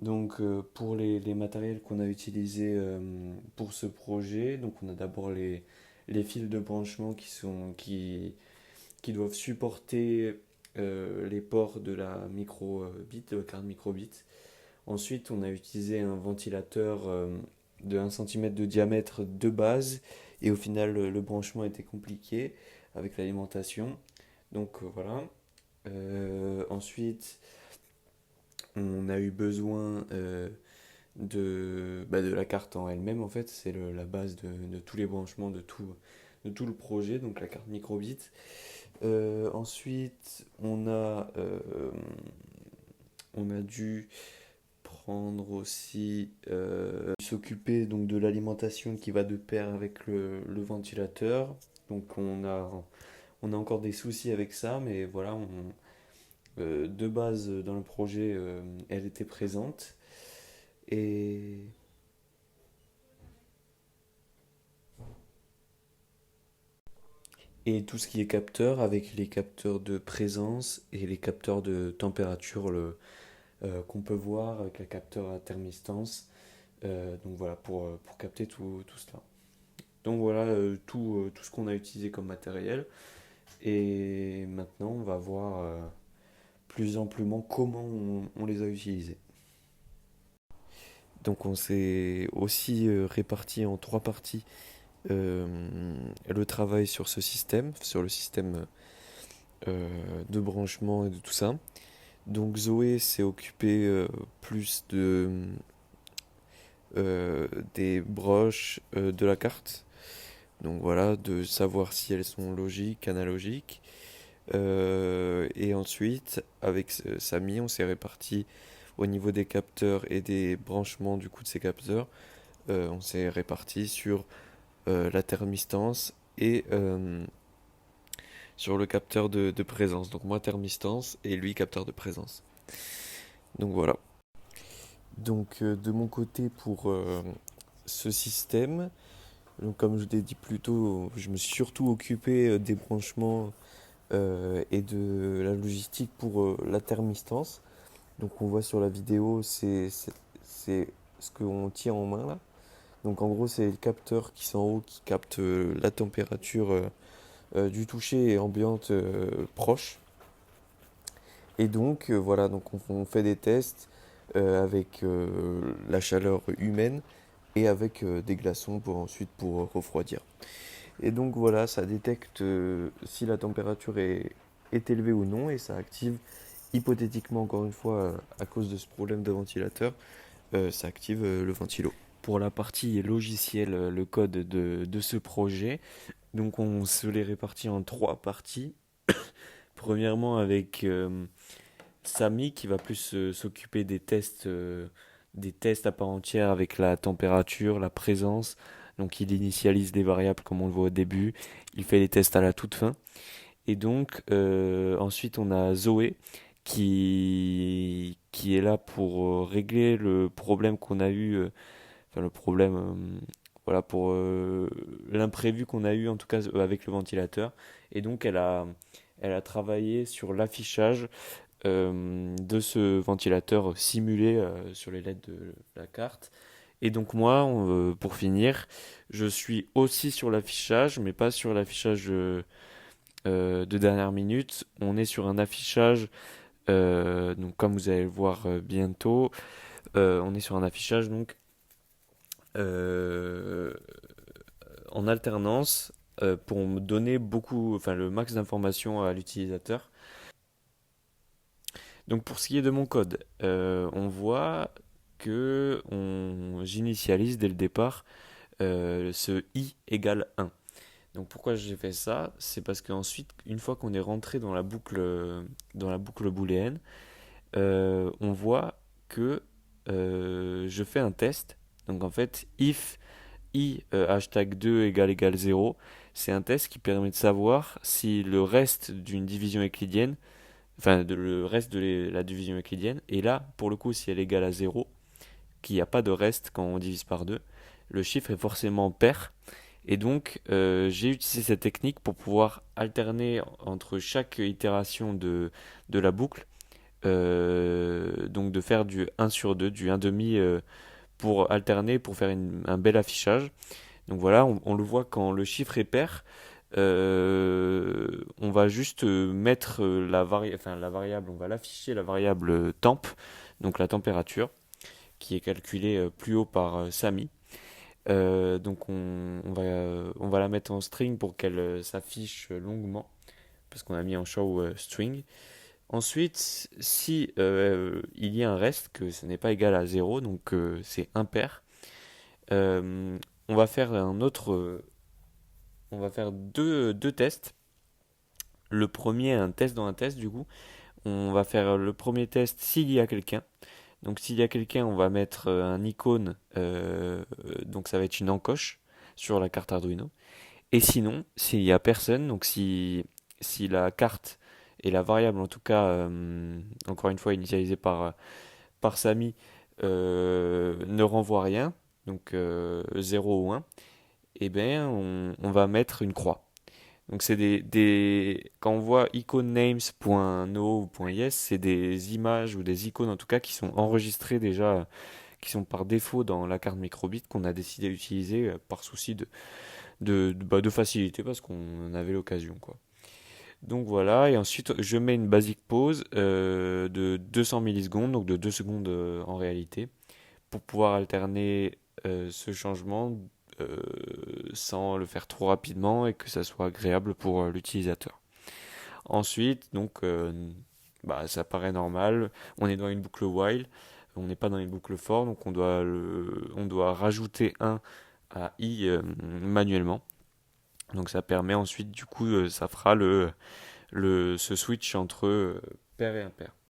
Donc pour les matériels qu'on a utilisés pour ce projet, donc on a d'abord les fils de branchement qui doivent supporter les ports de la microbit, de la carte microbit. Ensuite, on a utilisé un ventilateur de 1 cm de diamètre de base et au final le branchement était compliqué avec l'alimentation. Donc voilà. Ensuite, on a eu besoin de la carte en elle-même en fait, c'est la base de tous les branchements de tout le projet, donc la carte microbit. Ensuite, on a dû prendre aussi s'occuper donc de l'alimentation qui va de pair avec le ventilateur. Donc on a encore des soucis avec ça, mais voilà, de base dans le projet, elle était présente. Et, et tout ce qui est capteur, avec les capteurs de présence et les capteurs de température qu'on peut voir avec le capteur à thermistance. Donc voilà, pour capter tout cela. Donc voilà tout ce qu'on a utilisé comme matériel. Et maintenant, on va voir plus amplement comment on les a utilisés. Donc on s'est aussi réparti en trois parties euh, le travail sur ce système, sur le système de branchement et de tout ça. Donc Zoé s'est occupée plus des broches de la carte. Donc voilà, de savoir si elles sont logiques, analogiques. Et ensuite, avec Samy, on s'est réparti au niveau des capteurs et des branchements du coup de ces capteurs. On s'est réparti sur la thermistance et sur le capteur de présence. Donc moi thermistance et lui capteur de présence. Donc voilà. Donc de mon côté pour ce système, donc, comme je l'ai dit plus tôt, je me suis surtout occupé des branchements et de la logistique pour la thermistance. Donc on voit sur la vidéo, c'est ce qu'on tient en main là. Donc en gros c'est le capteur qui est en haut qui capte la température du toucher et ambiante proche. Et donc voilà, donc on fait des tests avec la chaleur humaine et avec des glaçons pour ensuite pour refroidir. Et donc voilà, ça détecte si la température est élevée ou non et ça active hypothétiquement encore une fois à cause de ce problème de ventilateur, ça active le ventilo. Pour la partie logicielle, le code de ce projet, donc on se les répartit en trois parties. Premièrement avec Samy qui va plus s'occuper des tests à part entière avec la température, la présence. Donc il initialise les variables comme on le voit au début. Il fait les tests à la toute fin. Et donc ensuite on a Zoé qui est là pour régler le problème qu'on a eu, enfin le problème, voilà pour l'imprévu qu'on a eu en tout cas avec le ventilateur. Et donc elle a travaillé sur l'affichage de ce ventilateur simulé sur les LED de la carte. Et donc moi, pour finir, je suis aussi sur l'affichage, mais pas sur l'affichage de dernière minute. On est sur un affichage, donc comme vous allez le voir bientôt, on est sur un affichage donc euh, en alternance pour me donner beaucoup, enfin le max d'informations à l'utilisateur. Donc pour ce qui est de mon code, on voit que j'initialise dès le départ ce i égale 1. Donc pourquoi j'ai fait ça? C'est parce qu'ensuite, une fois qu'on est rentré dans la boucle booléenne, on voit que je fais un test. Donc en fait, if i hashtag 2 égale 0, c'est un test qui permet de savoir si le reste d'une division euclidienne enfin le reste de la division euclidienne. Et là, pour le coup, si elle est égale à zéro, qu'il n'y a pas de reste quand on divise par 2, le chiffre est forcément pair. Et donc, j'ai utilisé cette technique pour pouvoir alterner entre chaque itération de la boucle, donc de faire du 1 sur 2, du 1 demi, pour alterner, pour faire un bel affichage. Donc voilà, on le voit quand le chiffre est pair, on va juste mettre la variable, on va l'afficher la variable temp, donc la température, qui est calculée plus haut par Samy. Donc on va la mettre en string pour qu'elle s'affiche longuement, parce qu'on a mis en show string. Ensuite, si il y a un reste, que ce n'est pas égal à zéro, donc c'est impair, euh, on va faire on va faire deux tests. Le premier, un test dans un test, du coup. On va faire le premier test s'il y a quelqu'un. Donc s'il y a quelqu'un, on va mettre un icône, donc ça va être une encoche sur la carte Arduino. Et sinon, s'il y a personne, donc si la carte et la variable, en tout cas, encore une fois initialisée par Samy, ne renvoie rien, donc 0 ou 1, et bien on va mettre une croix. Donc c'est quand on voit iconenames.no ou .yes, c'est des images ou des icônes en tout cas qui sont enregistrées déjà, qui sont par défaut dans la carte microbit qu'on a décidé d'utiliser par souci de facilité parce qu'on en avait l'occasion quoi. Donc voilà, et ensuite je mets une basic pause de 200 millisecondes, donc de 2 secondes en réalité, pour pouvoir alterner ce changement euh, sans le faire trop rapidement et que ça soit agréable pour l'utilisateur. Ensuite, donc, ça paraît normal, on est dans une boucle while, on n'est pas dans une boucle for, donc on doit rajouter un à i manuellement. Donc ça permet ensuite, du coup, ça fera ce switch entre pair et impair.